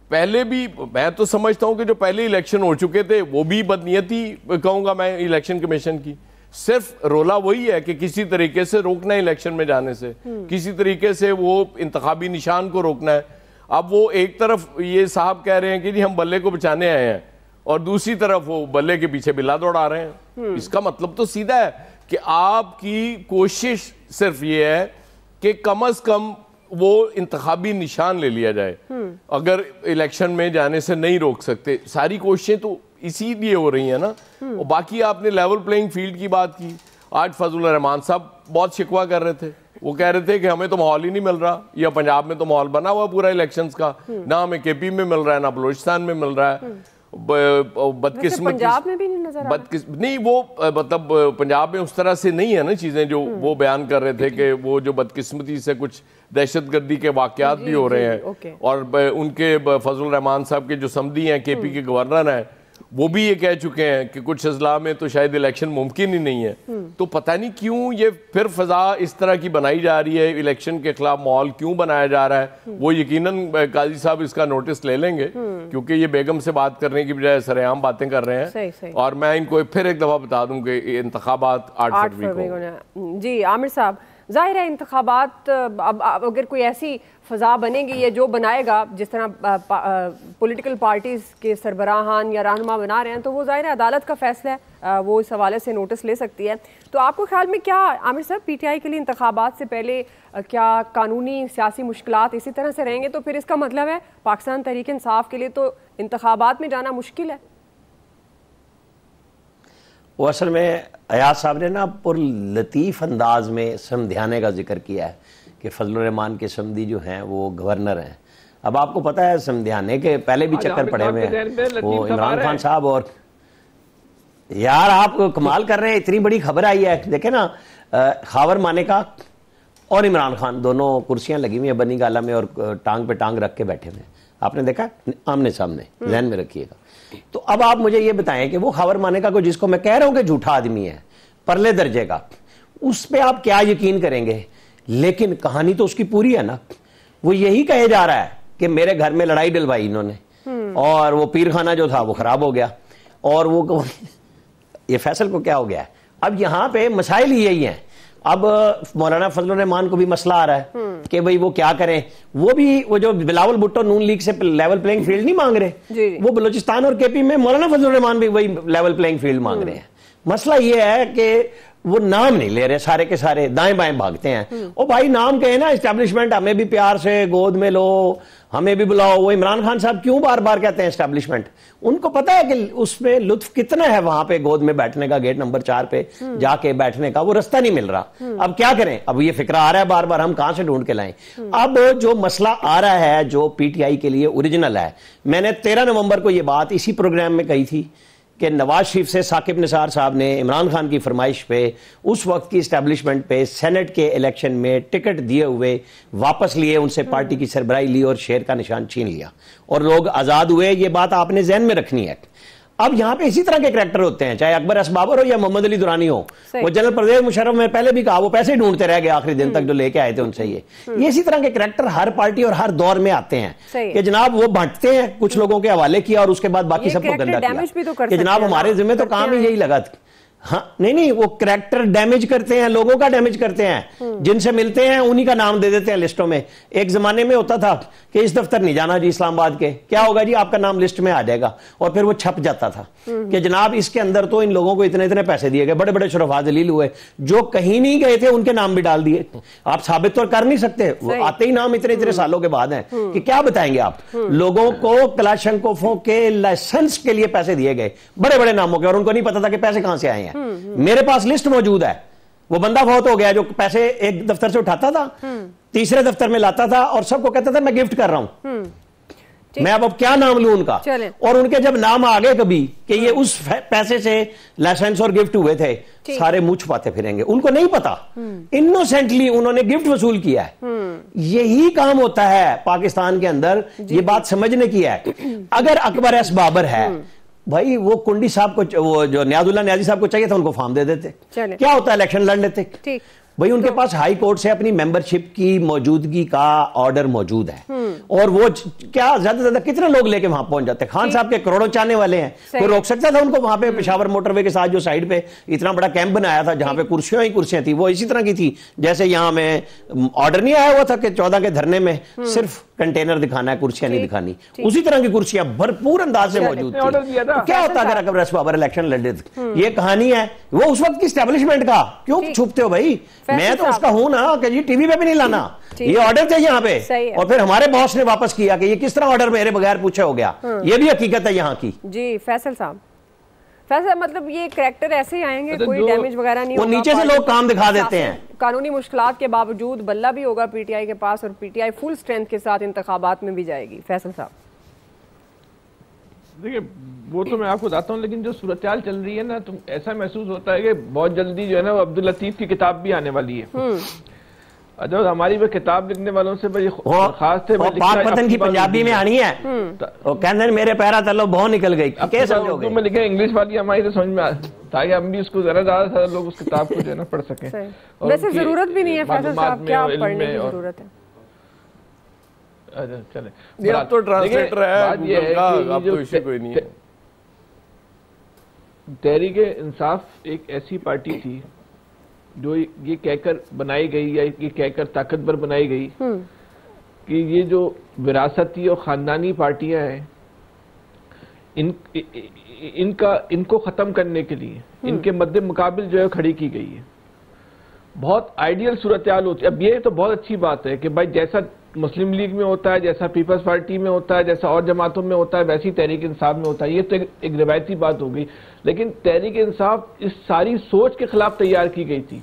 Speaker 3: پہلے بھی میں تو سمجھتا ہوں کہ جو پہلے الیکشن ہو چکے تھے وہ بھی بدنیتی کہوں گا میں الیکشن کمیشن کی، صرف رولا وہی ہے کہ کسی طریقے سے روکنا ہے الیکشن میں جانے سے، کسی طریقے سے وہ انتخابی نشان کو روکنا ہے۔ اب وہ ایک طرف یہ صاحب کہہ رہے ہیں کہ جی ہم بلے کو بچانے آئے ہیں، اور دوسری طرف وہ بلے کے پیچھے بلا دوڑا رہے ہیں۔ اس کا مطلب تو سیدھا ہے کہ آپ کی کوشش صرف یہ ہے کہ کم از کم وہ انتخابی نشان لے لیا جائے، اگر الیکشن میں جانے سے نہیں روک سکتے۔ ساری کوششیں تو اسی لیے ہو رہی ہیں نا۔ اور باقی آپ نے لیول پلینگ فیلڈ کی بات کی، آج فضل الرحمان صاحب بہت شکوہ کر رہے تھے، وہ کہہ رہے تھے کہ ہمیں تو ماحول ہی نہیں مل رہا، یا پنجاب میں تو ماحول بنا ہوا پورا الیکشنز کا، نہ ہمیں کے پی میں مل رہا ہے نہ بلوچستان میں مل رہا ہے۔ بدقسمتی
Speaker 2: پنجاب میں بھی نہیں نظر آ رہا،
Speaker 3: نہیں وہ مطلب پنجاب میں اس طرح سے نہیں ہے نا چیزیں جو وہ بیان کر رہے تھے، کہ وہ جو بدقسمتی سے کچھ دہشت گردی کے واقعات بھی ہو رہے ہیں، اور ان کے فضل الرحمان صاحب کے جو سمدھی ہیں کے پی کے گورنر ہیں وہ بھی یہ کہہ چکے ہیں کہ کچھ اضلاع میں تو شاید الیکشن ممکن ہی نہیں ہے۔ تو پتہ نہیں کیوں یہ پھر فضا اس طرح کی بنائی جا رہی ہے، الیکشن کے خلاف ماحول کیوں بنایا جا رہا ہے۔ وہ یقیناً قاضی صاحب اس کا نوٹس لے لیں گے، کیونکہ یہ بیگم سے بات کرنے کی بجائے سر عام باتیں کر رہے ہیں۔ اور میں ان کو پھر ایک دفعہ بتا دوں کہ انتخابات 8 فروری کو۔
Speaker 2: جی عامر صاحب، ظاہر ہے انتخابات اب اگر کوئی ایسی فضا بنے گی یا جو بنائے گا، جس طرح پولیٹیکل پارٹیز کے سربراہان یا رہنما بنا رہے ہیں، تو وہ ظاہر ہے عدالت کا فیصلہ ہے، وہ اس حوالے سے نوٹس لے سکتی ہے۔ تو آپ کو خیال میں کیا عامر صاحب پی ٹی آئی کے لیے انتخابات سے پہلے کیا قانونی سیاسی مشکلات اسی طرح سے رہیں گے؟ تو پھر اس کا مطلب ہے پاکستان تحریک انصاف کے لیے تو انتخابات میں جانا مشکل ہے۔
Speaker 1: وہ اصل میں ایاز صاحب نے نا پر لطیف انداز میں سمدھیانے کا ذکر کیا ہے کہ فضل الرحمان کے سمدھی جو ہیں وہ گورنر ہیں۔ اب آپ کو پتہ ہے سمدھیانے کے پہلے بھی چکر پڑے ہوئے ہیں، وہ عمران خان صاحب، اور یار آپ کمال کر رہے ہیں، اتنی بڑی خبر آئی ہے، دیکھیں نا خاور مانیکا اور عمران خان دونوں کرسیاں لگی ہوئی ہیں بنی گالہ میں، اور ٹانگ پہ ٹانگ رکھ کے بیٹھے ہوئے ہیں، آپ نے دیکھا آمنے سامنے، ذہن میں رکھیے گا۔ تو اب آپ مجھے یہ بتائیں کہ وہ خاور مانیکا کو، جس کو میں کہہ رہا ہوں کہ جھوٹا آدمی ہے پرلے درجے کا، اس پہ آپ کیا یقین کریں گے؟ لیکن کہانی تو اس کی پوری ہے نا، وہ یہی کہے جا رہا ہے کہ میرے گھر میں لڑائی ڈلوائی انہوں نے، اور وہ پیر خانہ جو تھا وہ خراب ہو گیا، اور وہ یہ فیصل کو کیا ہو گیا ہے۔ اب یہاں پہ مسائل ہی یہی ہیں۔ اب مولانا فضل الرحمان کو بھی مسئلہ آ رہا ہے کہ بھئی وہ کیا کریں. وہ بھی وہ جو بلاول بھٹو نون لیگ سے لیول پلینگ فیلڈ نہیں مانگ رہے, وہ بلوچستان اور کے پی میں مولانا فضل الرحمان بھی وہی لیول پلینگ فیلڈ مانگ رہے ہیں. مسئلہ یہ ہے کہ وہ نام نہیں لے رہے, سارے کے سارے دائیں بائیں بھاگتے ہیں. او بھائی نام کہیں نا, اسٹیبلشمنٹ ہمیں بھی پیار سے گود میں لو, ہمیں بھی بلاؤ. وہ عمران خان صاحب کیوں بار بار کہتے ہیں اسٹیبلشمنٹ؟ ان کو پتا ہے کہ اس میں لطف کتنا ہے وہاں پہ گود میں بیٹھنے کا, گیٹ نمبر 4 پہ جا کے بیٹھنے کا, وہ رستہ نہیں مل رہا. اب کیا کریں؟ اب یہ فکرہ آ رہا ہے بار بار, ہم کہاں سے ڈھونڈ کے لائیں؟ اب جو مسئلہ آ رہا ہے جو پی ٹی آئی کے لیے اوریجنل ہے, میں نے 13 نومبر کو یہ بات اسی پروگرام میں کہی تھی کہ نواز شریف سے ثاقب نثار صاحب نے عمران خان کی فرمائش پہ اس وقت کی اسٹیبلشمنٹ پہ سینٹ کے الیکشن میں ٹکٹ دیے ہوئے واپس لیے, ان سے پارٹی کی سربراہی لی اور شیر کا نشان چھین لیا اور لوگ آزاد ہوئے. یہ بات آپ نے ذہن میں رکھنی ہے. اب یہاں پہ اسی طرح کے کریکٹر ہوتے ہیں, چاہے اکبر اسبابر ہو یا محمد علی دورانی ہو. وہ جنرل پرویز مشرف میں پہلے بھی کہا, وہ پیسے ڈھونڈتے رہ گئے آخری دن تک جو لے کے آئے تھے ان سے. یہ اسی طرح کے کریکٹر ہر پارٹی اور ہر دور میں آتے ہیں کہ جناب وہ بانٹتے ہیں, کچھ لوگوں کے حوالے کیا اور اس کے بعد باقی سب کو گندا کیا کہ جناب ہمارے ذمہ تو کام ہی یہی لگا تھا. ہاں نہیں, وہ کریکٹر ڈیمیج کرتے ہیں, لوگوں کا ڈیمیج کرتے ہیں, جن سے ملتے ہیں انہی کا نام دے دیتے ہیں لسٹوں میں. ایک زمانے میں ہوتا تھا کہ اس دفتر نہیں جانا جی اسلام آباد کے, کیا ہوگا جی آپ کا نام لسٹ میں آ جائے گا, اور پھر وہ چھپ جاتا تھا کہ جناب اس کے اندر تو ان لوگوں کو اتنے اتنے پیسے دیے گئے. بڑے بڑے شرفا ذلیل ہوئے جو کہیں نہیں گئے تھے, ان کے نام بھی ڈال دیے. آپ ثابت تو کر نہیں سکتے, وہ آتے ہی نام اتنے اتنے سالوں کے بعد ہیں کہ کیا بتائیں گے آپ. لوگوں کو کلاشنکوفوں کے لائسنس کے لیے پیسے دیے گئے بڑے بڑے ناموں کے, اور ان کو نہیں پتا تھا کہ پیسے کہاں سے آئے ہیں. میرے پاس لسٹ موجود ہے, وہ بندہ فوت ہو گیا جو پیسے ایک دفتر سے اٹھاتا تھا, تیسرے دفتر میں لاتا تھا اور سب کو کہتا تھا میں گفٹ کر رہا ہوں. میں اب کیا نام لوں ان کا؟ اور ان کے جب نام آگے کبھی کہ یہ اس پیسے سے لائسنس اور گفٹ ہوئے تھے, سارے منہ چھپاتے پھریں گے. ان کو نہیں پتا, انوسینٹلی انہوں نے گفٹ وصول کیا ہے. یہی کام ہوتا ہے پاکستان کے اندر, یہ بات سمجھنے کی ہے. اگر اکبر ایس بابر ہے بھائی, وہ کنڈی صاحب کو, وہ جو نیاز اللہ نیازی صاحب کو چاہیے تھا ان کو فارم دے دیتے, کیا ہوتا ہے الیکشن لڑ لیتے. بھئی ان کے پاس ہائی کورٹ سے اپنی ممبرشپ کی موجودگی کا آرڈر موجود ہے, اور وہ کیا زیادہ زیادہ کتنے لوگ لے کے وہاں پہنچ جاتے ہیں. خان صاحب کے کروڑوں چاہنے والے ہیں, کوئی روک سکتا تھا ان کو وہاں پہ پشاور موٹر وے کے ساتھ جو سائیڈ پہ اتنا بڑا کیمپ بنایا تھا جہاں پہ کرسیاں ہی کرسیاں تھی, وہ اسی طرح کی تھی جیسے یہاں میں آرڈر نہیں آیا ہوا تھا کہ 14 کے دھرنے میں صرف کنٹینر دکھانا ہے, کرسیاں نہیں دکھانی. اسی طرح کی کرسیاں بھرپور انداز سے موجود تھی. کیا ہوتا اگر اکبر ایس بابر الیکشن لڑے؟ یہ کہانی ہے وہ اس وقت کی اسٹیبلشمنٹ کا. کیوں چھپتے ہو بھائی؟ میں تو اس کا ہوں نا کہ جی ٹی وی پہ بھی نہیں لانا, یہ آرڈر تھے یہاں پہ, اور پھر ہمارے باس نے واپس کیا کہ یہ کس طرح آرڈر میرے بغیر پوچھے ہو گیا. یہ بھی حقیقت ہے یہاں کی.
Speaker 2: جی فیصل صاحب, فیصل مطلب یہ کریکٹر ایسے ہی آئیں گے, کوئی ڈیمیج وغیرہ نہیں ہوگا,
Speaker 1: وہ نیچے سے لوگ کام دکھا دیتے ہیں.
Speaker 2: قانونی مشکلات کے باوجود بلہ بھی ہوگا پی ٹی آئی کے پاس, اور پی ٹی آئی فل اسٹرینتھ کے ساتھ انتخابات میں بھی جائے گی. فیصل صاحب
Speaker 4: دیکھیں وہ تو میں آپ کو بتاتا ہوں, لیکن جو صورتحال چل رہی ہے نا, تو ایسا محسوس ہوتا ہے کہ بہت جلدی جو ہے نا وہ عبداللطیف کی کتاب بھی آنے والی ہے. جب ہماری وہ کتاب لکھنے والوں سے بڑی خاص تھے,
Speaker 1: پاک پتن کی پنجابی میں آنی ہے, وہ کہتے ہیں میرے پیرا تلو بہت نکل گئی.
Speaker 4: اردو میں لکھے, انگلش والی ہماری تو سمجھ میں تاکہ ہم بھی اس کو زیادہ زیادہ لوگ اس کتاب کو جو ہے نا پڑھ سکیں.
Speaker 2: ویسے ضرورت بھی نہیں ہے فیصل صاحب, کیا پڑھنے کی ضرورت ہے؟
Speaker 4: چلیں
Speaker 3: یہ اب تو ٹرانسلیٹر ہے گوگل کا, اب تو ایشو کوئی نہیں ہے.
Speaker 4: تحریک انصاف ایک ایسی پارٹی تھی جو یہ کہہ کر بنائی گئی, یا یہ کہہ کر طاقتور بنائی گئی کہ یہ جو وراثتی اور خاندانی پارٹیاں ہیں ان کو ختم کرنے کے لیے ان کے مد مقابل جو ہے کھڑی کی گئی ہے. بہت آئیڈیل صورتحال ہوتی ہے. اب یہ تو بہت اچھی بات ہے کہ بھائی جیسا مسلم لیگ میں ہوتا ہے, جیسا پیپلز پارٹی میں ہوتا ہے, جیسا اور جماعتوں میں ہوتا ہے, ویسی تحریک انصاف میں ہوتا ہے. یہ تو ایک روایتی بات ہو گئی, لیکن تحریک انصاف اس ساری سوچ کے خلاف تیار کی گئی تھی,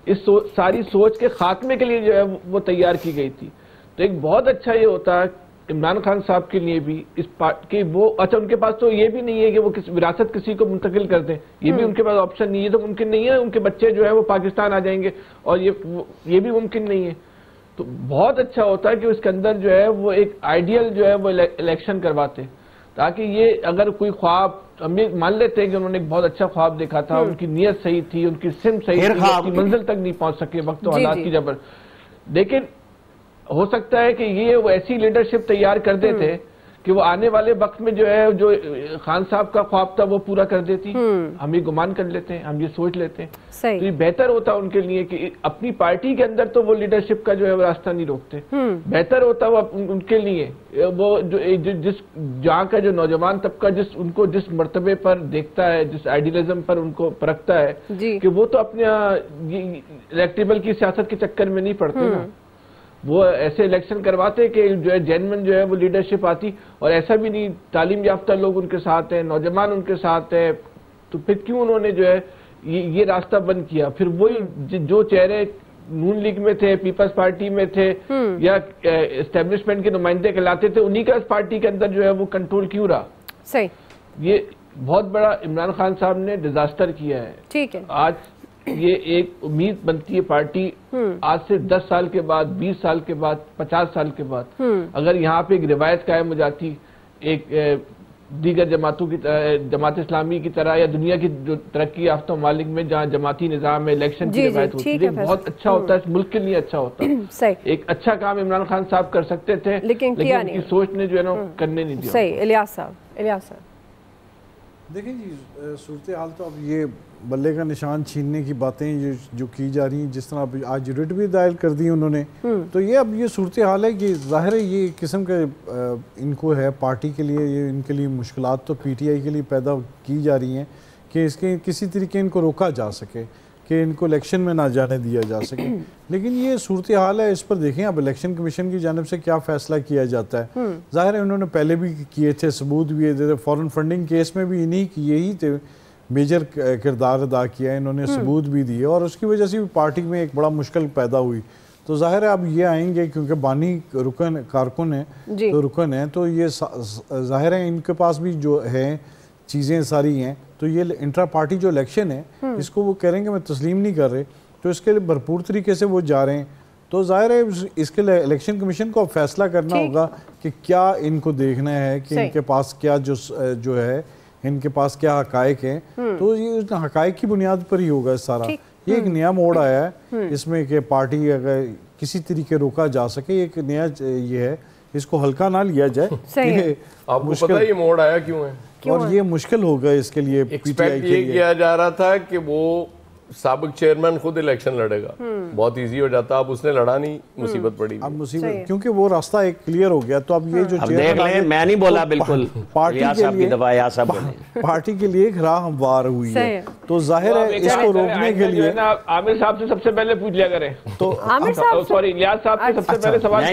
Speaker 4: اس ساری سوچ کے خاتمے کے لیے جو ہے وہ تیار کی گئی تھی. تو ایک بہت اچھا یہ ہوتا ہے عمران خان صاحب کے لیے بھی اس کہ وہ اچھا ان کے پاس تو یہ بھی نہیں ہے کہ وہ وراثت کسی کو منتقل کر دیں, یہ بھی ان کے پاس آپشن نہیں ہے, تو ممکن نہیں ہے ان کے بچے جو ہے وہ پاکستان آ جائیں گے, اور یہ بھی ممکن نہیں ہے. تو بہت اچھا ہوتا ہے کہ اس کے اندر جو ہے وہ ایک آئیڈیل جو ہے وہ الیکشن کرواتے, تاکہ یہ اگر کوئی خواب ہم یہ مان لیتے ہیں کہ انہوں نے ایک بہت اچھا خواب دیکھا تھا, ان کی نیت صحیح تھی, ان کی سمت صحیح تھی, ان کی منزل تک نہیں پہنچ سکے وقت و حالات کی جبر, لیکن ہو سکتا ہے کہ یہ وہ ایسی لیڈرشپ تیار کر دیتے کہ وہ آنے والے وقت میں جو ہے جو خان صاحب کا خواب تھا وہ پورا کر دیتی. ہم یہ گمان کر لیتے ہیں, ہم یہ سوچ لیتے ہیں. تو یہ بہتر ہوتا ان کے لیے کہ اپنی پارٹی کے اندر تو وہ لیڈرشپ کا جو ہے وہ راستہ نہیں روکتے. بہتر ہوتا وہ ان کے لیے وہ جس جہاں کا جو نوجوان طبقہ ان کو جس مرتبے پر دیکھتا ہے, جس آئیڈیلزم پر ان کو پرکھتا ہے کہ وہ تو اپنے الیکٹیبل کی سیاست کے چکر میں نہیں پڑتے نا. وہ ایسے الیکشن کرواتے کہ جو ہے جینوئن جو ہے وہ لیڈرشپ آتی, اور ایسا بھی نہیں, تعلیم یافتہ لوگ ان کے ساتھ ہیں, نوجوان ان کے ساتھ ہیں, تو پھر کیوں انہوں نے جو ہے یہ راستہ بند کیا؟ پھر وہی جو چہرے نون لیگ میں تھے, پیپلز پارٹی میں تھے یا اسٹیبلشمنٹ کے نمائندے کہلاتے تھے, انہی کا اس پارٹی کے اندر جو ہے وہ کنٹرول کیوں رہا؟
Speaker 2: صحیح.
Speaker 4: یہ بہت بڑا عمران خان صاحب نے ڈیزاسٹر کیا ہے.
Speaker 2: ٹھیک ہے,
Speaker 4: آج یہ ایک امید بنتی ہے پارٹی آج سے 10 سال کے بعد, 20 سال کے بعد, 50 سال کے بعد, اگر یہاں پہ ایک روایت قائم ہو جاتی ایک دیگر جماعتوں کی جماعت اسلامی کی طرح یا دنیا کی جو ترقی یافتہ ممالک میں جہاں جماعتی نظام میں الیکشن کی روایت ہوتی ہے, بہت اچھا ہوتا ہے, اس ملک کے لیے اچھا ہوتا ہے. ایک اچھا کام عمران خان صاحب کر سکتے تھے لیکن ان کی سوچ نے جو ہے نا کرنے نہیں دیا.
Speaker 2: صحیح. الیاس صاحب
Speaker 5: دیکھیں جی, صورتحال تو اب یہ بلے کا نشان چھیننے کی باتیں جو کی جا رہی ہیں, جس طرح آج ریٹ بھی دائر کر دی انہوں نے, تو یہ اب یہ صورتحال ہے کہ ظاہر ہے یہ قسم کا ان کو ہے پارٹی کے لیے, یہ ان کے لیے مشکلات تو پی ٹی آئی کے لیے پیدا کی جا رہی ہیں کہ اس کے کسی طریقے ان کو روکا جا سکے, کہ ان کو الیکشن میں نہ جانے دیا جا سکے. لیکن یہ صورتحال ہے, اس پر دیکھیں اب الیکشن کمیشن کی جانب سے کیا فیصلہ کیا جاتا ہے. ظاہر ہے انہوں نے پہلے بھی کیے تھے, ثبوت بھی ہے, فورن فنڈنگ کیس میں بھی یہی تھے میجر کردار ادا کیا ہے, انہوں نے ثبوت بھی دیے, اور اس کی وجہ سے بھی پارٹی میں ایک بڑا مشکل پیدا ہوئی. تو ظاہر ہے اب یہ آئیں گے کیونکہ بانی کارکن ہیں تو رکن ہیں, تو یہ ظاہر ہے ان کے پاس بھی جو ہے چیزیں ساری ہیں, تو یہ انٹرا پارٹی جو الیکشن ہے اس کو وہ کہہ رہے ہیں کہ میں تسلیم نہیں کر رہے, تو اس کے لیے بھرپور طریقے سے وہ جا رہے ہیں. تو ظاہر ہے اس کے لیے الیکشن کمیشن کو فیصلہ کرنا ہوگا کہ کیا ان کو دیکھنا ہے کہ ان کے پاس کیا جو ہے ان کے پاس کیا حقائق ہیں, تو یہ حقائق کی بنیاد پر ہی ہوگا سارا. یہ ایک نیا موڑ آیا ہے اس میں کہ پارٹی اگر کسی طریقے روکا جا سکے, ایک نیا یہ ہے, اس کو ہلکا نہ لیا جائے.
Speaker 3: آپ کو پتہ ہے یہ موڑ آیا کیوں ہے؟
Speaker 5: اور یہ مشکل ہوگا اس کے لیے پی ٹی آئی کے لیے.
Speaker 3: یہ کیا جا رہا تھا کہ وہ سابق چیئرمین خود الیکشن لڑے گا, بہت ایزی ہو جاتا, اب اس نے لڑا نہیں, مصیبت پڑی.
Speaker 5: اب مصیبت کیونکہ وہ راستہ ایک کلیئر ہو گیا, تو اب یہ جو
Speaker 1: دیکھ لیں, میں نہیں بولا بالکل,
Speaker 5: پارٹی کے لیے ایک راہ ہموار ہوئی ہے. تو ظاہر ہے اس کو روکنے کے لیے
Speaker 4: عامر صاحب سے سب سے پہلے پوچھ لیا کریں, تو سوری الیاس صاحب سے سب سے پہلے سوال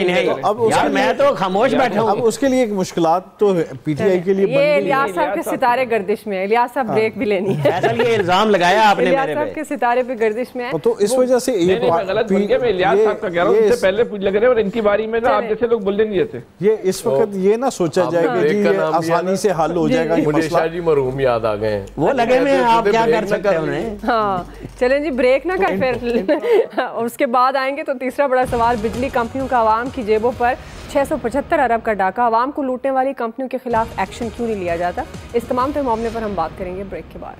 Speaker 1: یار میں تو خاموش بیٹھا ہوں.
Speaker 5: اب اس کے لیے ایک مشکلات تو پی ٹی آئی کے لیے بن گئی.
Speaker 2: یہ الیاس صاحب کے ستارے گردش میں, الیاس صاحب بریک بھی لینی ہے.
Speaker 1: یہ الزام لگایا آپ نے میرے پہ,
Speaker 2: ستارے پہ گردش میں ہے,
Speaker 5: تو اس وجہ سے
Speaker 4: یہ غلط بن گیا. میں الیاس صاحب کا کہہ رہا ہوں, ان سے پہلے پوچھ لگے اور ان کی باری میں نا آپ جیسے لوگ بولنے نہیں دیتے.
Speaker 5: یہ اس وقت یہ نہ سوچا جائے کہ جی یہ آسانی سے حل ہو جائے گا.
Speaker 3: مجھے شاہ جی مرحوم یاد آ گئے ہیں,
Speaker 1: وہ لگے میں آپ کیا کر سکتے ہیں انہیں.
Speaker 2: ہاں چلیں جی بریک نہ کر, پھر اس کے بعد آئیں گے. تو تیسرا بڑا سوال, بجلی کمپنیوں کا عوام کی جیبوں پر 675 ارب کا ڈاکہ, عوام کو لوٹنے والی کمپنیوں کے خلاف ایکشن کیوں نہیں لیا جاتا؟ اس تمام تر معاملے پر ہم بات کریں گے بریک کے بعد.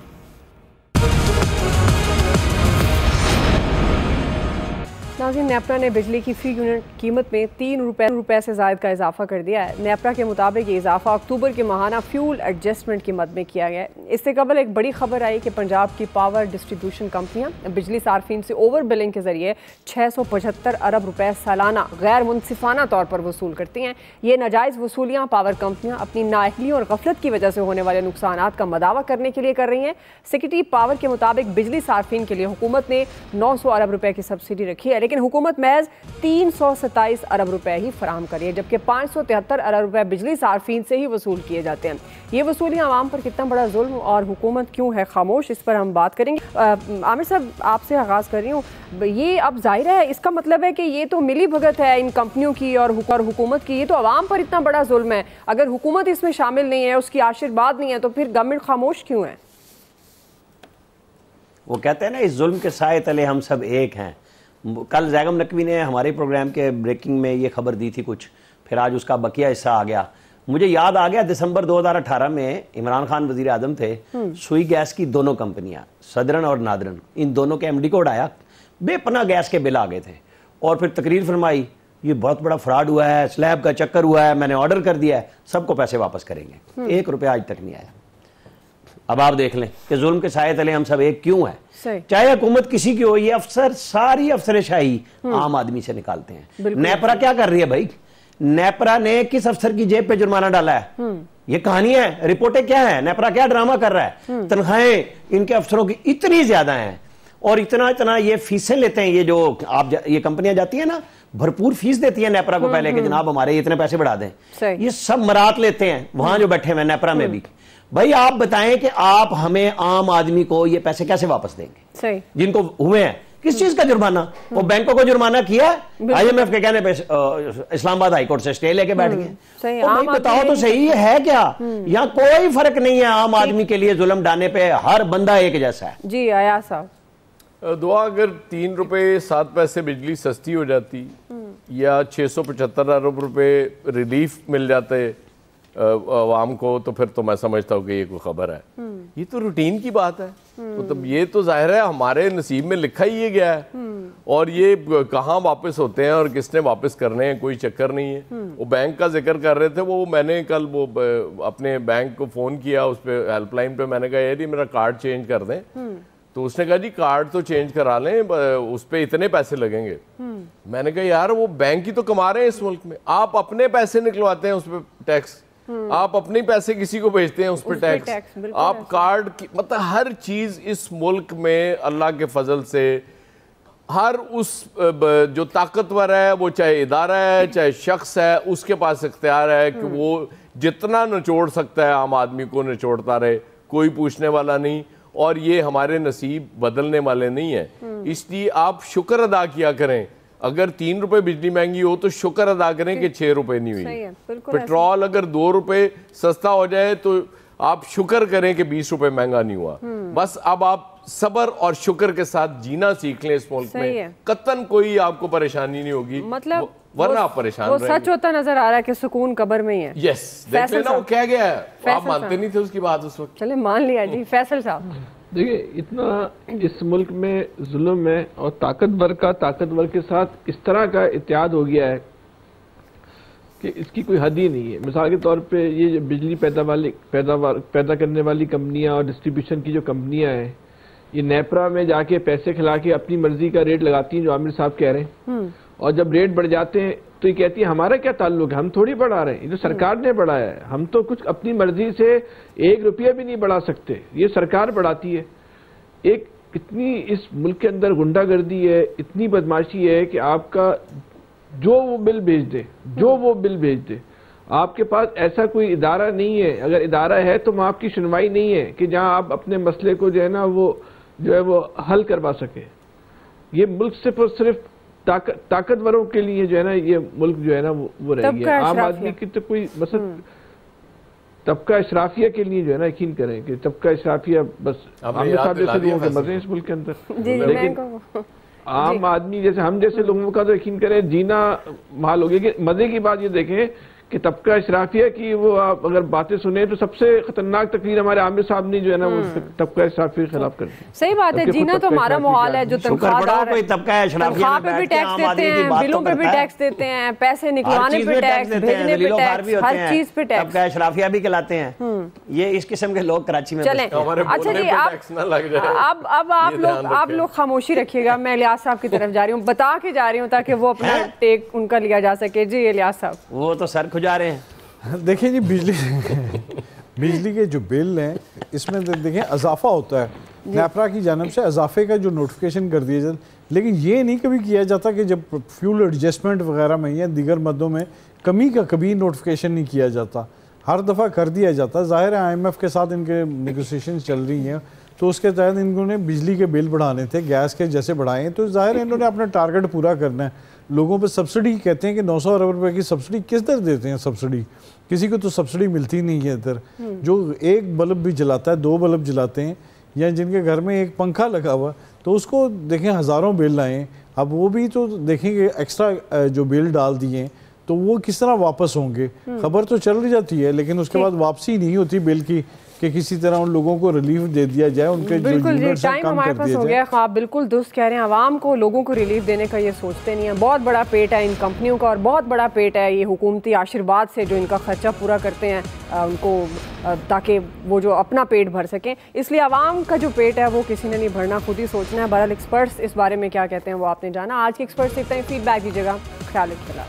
Speaker 2: ناظرین, نیپرا نے بجلی کی فی یونٹ قیمت میں 3 روپے سے زائد کا اضافہ کر دیا ہے. نیپرا کے مطابق یہ اضافہ اکتوبر کے ماہانہ فیول ایڈجسٹمنٹ کی مد میں کیا گیا ہے. اس سے قبل ایک بڑی خبر آئی کہ پنجاب کی پاور ڈسٹریبیوشن کمپنیاں بجلی صارفین سے اوور بلنگ کے ذریعے 675 ارب روپے سالانہ غیر منصفانہ طور پر وصول کرتی ہیں. یہ ناجائز وصولیاں پاور کمپنیاں اپنی نااہلی اور غفلت کی وجہ سے ہونے والے نقصانات کا مداوع کرنے کے لیے کر رہی ہیں. سیکریٹری پاور کے مطابق بجلی صارفین کے لیے حکومت نے 900 ارب روپے کی سبسڈی رکھی ہے, لیکن حکومت محض 327 ارب روپے ہی فراہم کری ہے, جبکہ 573 ارب روپے بجلی صارفین سے ہی وصول کیے جاتے ہیں. یہ وصولیاں عوام پر کتنا بڑا ظلم اور حکومت کیوں ہے خاموش, اس پر ہم بات کریں گے. عامر صاحب آپ سے آغاز کر رہی ہوں. یہ اب ظاہر ہے اس کا مطلب ہے کہ یہ تو ملی بھگت ہے ان کمپنیوں کی اور حکومت کی, یہ تو عوام پر اتنا بڑا ظلم ہے. اگر حکومت اس میں شامل نہیں ہے, اس کی آشرواد نہیں ہے, تو پھر گورنمنٹ خاموش کیوں ہے؟
Speaker 1: وہ کہتے ہیں نا اس ظلم کے سائے تلے ہم سب ایک ہیں. کل زیغم نقوی نے ہمارے پروگرام کے بریکنگ میں یہ خبر دی تھی کچھ, پھر آج اس کا بقیہ حصہ آ گیا. مجھے یاد آ گیا دسمبر 2018 میں عمران خان وزیر اعظم تھے, سوئی گیس کی دونوں کمپنیاں صدرن اور نادرن, ان دونوں کے ایم ڈی کوڈ آیا, بے پناہ گیس کے بل آ گئے تھے, اور پھر تقریر فرمائی یہ بہت بڑا فراڈ ہوا ہے, سلیب کا چکر ہوا ہے, میں نے آرڈر کر دیا ہے, سب کو پیسے واپس کریں گے. 1 روپیہ آج تک نہیں آیا. اب آپ دیکھ لیں کہ ظلم کے سائے تلے ہم سب ایک کیوں ہیں. چاہے حکومت کسی کی ہو, یہ افسر ساری افسر شاہی عام آدمی سے نکالتے ہیں. نیپرا کیا کر رہی ہے بھائی؟ نیپرا نے کس افسر کی جیب پہ جرمانہ ڈالا ہے؟ یہ کہانی ہے, رپورٹیں کیا ہیں, نیپرا کیا ڈرامہ کر رہا ہے. تنخواہیں ان کے افسروں کی اتنی زیادہ ہیں اور اتنا یہ فیسیں لیتے ہیں. یہ جو آپ یہ کمپنیاں جاتی ہیں نا, بھرپور فیس دیتی ہیں نیپرا کو پہلے کہ جناب ہمارے اتنے پیسے بڑھا دیں. یہ سب مرات لیتے ہیں وہاں جو بیٹھے ہوئے نیپرا میں بھی. بھائی آپ بتائیں کہ آپ ہمیں عام آدمی کو یہ پیسے کیسے واپس دیں گے جن کو ہوئے ہیں؟ کس چیز کا جرمانہ؟ وہ بینکوں کو جرمانہ کیا ہے, آئی ایم ایف کے کہنے پہ اسلام آباد ہائی کورٹ سے سٹے لے کے بیٹھ گئے. بتاؤ تو صحیح ہے کیا؟ یہاں کوئی فرق نہیں ہے عام آدمی کے لیے ظلم ڈالنے پہ, ہر بندہ ایک جیسا ہے.
Speaker 2: جی ایاز صاحب,
Speaker 3: دعا اگر 3 روپے 7 پیسے بجلی سستی ہو جاتی یا 675 ارب روپے ریلیف مل جاتے عوام کو, تو پھر تو میں سمجھتا ہوں کہ یہ کوئی خبر ہے. یہ تو روٹین کی بات ہے. تو یہ تو ظاہر ہے ہمارے نصیب میں لکھا ہی یہ گیا ہے, اور یہ کہاں واپس ہوتے ہیں اور کس نے واپس کرنے ہیں کوئی چکر نہیں ہے. وہ بینک کا ذکر کر رہے تھے, وہ میں نے کل وہ اپنے بینک کو فون کیا, اس پہ ہیلپ لائن پہ میں نے کہا یار میرا کارڈ چینج کر دیں. تو اس نے کہا جی کارڈ تو چینج کرا لیں, اس پہ اتنے پیسے لگیں گے. میں نے کہا یار وہ بینک ہی تو کما رہے ہیں اس ملک میں, آپ اپنے پیسے نکلواتے ہیں اس پہ ٹیکس, آپ اپنے پیسے کسی کو بھیجتے ہیں اس پہ ٹیکس, آپ کارڈ کی مطلب ہر چیز اس ملک میں اللہ کے فضل سے ہر اس جو طاقتور ہے, وہ چاہے ادارہ ہے چاہے شخص ہے, اس کے پاس اختیار ہے کہ وہ جتنا نچوڑ سکتا ہے عام آدمی کو نچوڑتا رہے, کوئی پوچھنے والا نہیں. اور یہ ہمارے نصیب بدلنے والے نہیں ہیں. اس لیے آپ شکر ادا کیا کریں. اگر 3 روپے بجلی مہنگی ہو تو شکر ادا کریں کہ 6 روپے نہیں ہوئی. پیٹرول اگر 2 روپے سستا ہو جائے تو آپ شکر کریں کہ 20 روپے مہنگا نہیں ہوا. بس اب آپ صبر اور شکر کے ساتھ جینا سیکھ لیں اس ملک میں, قطعاً کوئی آپ کو پریشانی نہیں ہوگی.
Speaker 2: مطلب
Speaker 3: ورنہ آپ پریشان رہیں گے.
Speaker 2: وہ سچ ہوتا نظر آ رہا ہے کہ سکون قبر میں ہی ہے.
Speaker 3: یس, دیکھ لینا وہ کہہ گیا ہے, آپ مانتے نہیں تھے اس کی بات اس وقت.
Speaker 2: چلے مان لیا جی. فیصل صاحب
Speaker 4: دیکھیں, اتنا اس ملک میں ظلم ہے اور طاقتور کے ساتھ اس طرح کا اتحاد ہو گیا ہے کہ اس کی کوئی حد ہی نہیں ہے. مثال کے طور پہ یہ بجلی پیدا کرنے والی کمپنیاں اور ڈسٹریبیوشن کی جو کمپنیاں ہیں, یہ نیپرا میں جا کے پیسے کھلا کے اپنی مرضی کا ریٹ لگاتی ہیں جو عامر صاحب کہہ رہے ہیں, اور جب ریٹ بڑھ جاتے ہیں تو یہ کہتی ہے ہمارا کیا تعلق ہے, ہم تھوڑی بڑھا رہے ہیں, یہ تو سرکار نے بڑھایا ہے, ہم تو کچھ اپنی مرضی سے 1 روپیہ بھی نہیں بڑھا سکتے, یہ سرکار بڑھاتی ہے. ایک اتنی اس ملک کے اندر غنڈہ گردی ہے, اتنی بدماشی ہے کہ آپ کا جو وہ بل بھیج دے, آپ کے پاس ایسا کوئی ادارہ نہیں ہے, اگر ادارہ ہے تو وہاں آپ کی سنوائی نہیں ہے کہ جہاں آپ اپنے مسئلے کو جو ہے نا وہ حل کروا سکے. یہ ملک صرف اور صرف طاقتوروں کے لیے جو ہے نا یہ ملک جو ہے نا وہ رہ گیا. عام آدمی کی تو کوئی مثلا طبقہ اشرافیہ کے لیے جو ہے نا یقین کریں کہ طبقہ اشرافیہ بس عامر صاحب جیسے لوگوں کے مزے ہیں اس ملک کے اندر, لیکن عام آدمی جیسے ہم جیسے لوگوں کا تو یقین کریں جینا محال ہو گیا. کہ مزے کی بات یہ دیکھیں کہ طبقہ اشرافیہ کی وہ آپ اگر باتیں سنیں تو سب سے خطرناک تقریر ہمارے عامر صاحب نے جو ہے نا وہ طبقہ اشرافیہ کے خلاف کر دی.
Speaker 2: صحیح بات ہے, جینا تو ہمارا محال ہے. جو تنخواہ پہ بھی ٹیکس دیتے ہیں, بلوں پہ بھی ٹیکس دیتے ہیں, پیسے نکلوانے پہ ٹیکس, بھیجنے پہ ٹیکس, ہر چیز پہ ٹیکس.
Speaker 1: طبقہ اشرافیہ بھی کہلاتے ہیں یہ اس قسم کے لوگ کراچی میں.
Speaker 2: چلیں اچھا جی, اب آپ لوگ خاموشی رکھیے گا. میں الیاس صاحب کی طرف جا رہی ہوں, بتا کے جا رہی ہوں تاکہ وہ اپنا ٹیک ان کا لیا جا سکے. جی الیاس صاحب,
Speaker 1: وہ تو سر جا رہے ہیں.
Speaker 5: دیکھیں جی, بجلی کے جو بل ہیں اس میں دیکھیں اضافہ ہوتا ہے نیپرا کی جانب سے, اضافے کا جو نوٹیفیکیشن کر دیا جاتا, لیکن یہ نہیں کبھی کیا جاتا کہ جب فیول ایڈجسٹمنٹ وغیرہ میں یا دیگر مدوں میں کمی کا کبھی نوٹیفیکیشن نہیں کیا جاتا, ہر دفعہ کر دیا جاتا. ظاہر ہے آئی ایم ایف کے ساتھ ان کے نیگوسیشن چل رہی ہیں, تو اس کے تحت انہوں نے بجلی کے بل بڑھانے تھے, گیس کے جیسے بڑھائے ہیں, تو ظاہر ہے انہوں نے اپنا ٹارگٹ پورا کرنا ہے. لوگوں پہ سبسڈی کہتے ہیں کہ 900 ارب روپے کی سبسڈی کس طرح دیتے ہیں سبسڈی, کسی کو تو سبسڈی ملتی نہیں ہے ادھر. جو 1 بلب بھی جلاتا ہے, 2 بلب جلاتے ہیں, یا جن کے گھر میں 1 پنکھا لگا ہوا, تو اس کو دیکھیں ہزاروں بل آئے. اب وہ بھی تو دیکھیں کہ ایکسٹرا جو بل ڈال دیے تو وہ کس طرح واپس ہوں گے. خبر تو چل جاتی ہے لیکن اس کے بعد واپسی نہیں ہوتی بل کی, کہ کسی طرح ان لوگوں کو ریلیف دے دیا جائے, ان کے جو
Speaker 2: بالکل جی,
Speaker 5: یونٹس ہیں
Speaker 2: ٹائم
Speaker 5: کم
Speaker 2: ہمارے
Speaker 5: کر
Speaker 2: پاس
Speaker 5: دیا
Speaker 2: ہو
Speaker 5: جائے.
Speaker 2: گیا. آپ بالکل درست کہہ رہے ہیں, عوام کو, لوگوں کو ریلیف دینے کا یہ سوچتے نہیں ہیں. بہت بڑا پیٹ ہے ان کمپنیوں کا, اور بہت بڑا پیٹ ہے یہ حکومتی آشرواد سے جو ان کا خرچہ پورا کرتے ہیں ان کو, تاکہ وہ جو اپنا پیٹ بھر سکیں. اس لیے عوام کا جو پیٹ ہے وہ کسی نے نہیں بھرنا, خود ہی سوچنا ہے. بہرحال ایکسپرٹس اس بارے میں کیا کہتے ہیں وہ آپ نے جانا. آج کے ایکسپرٹس سے اتنا ہی, فیڈ بیک دیجیے گا. خیال رکھیے گا.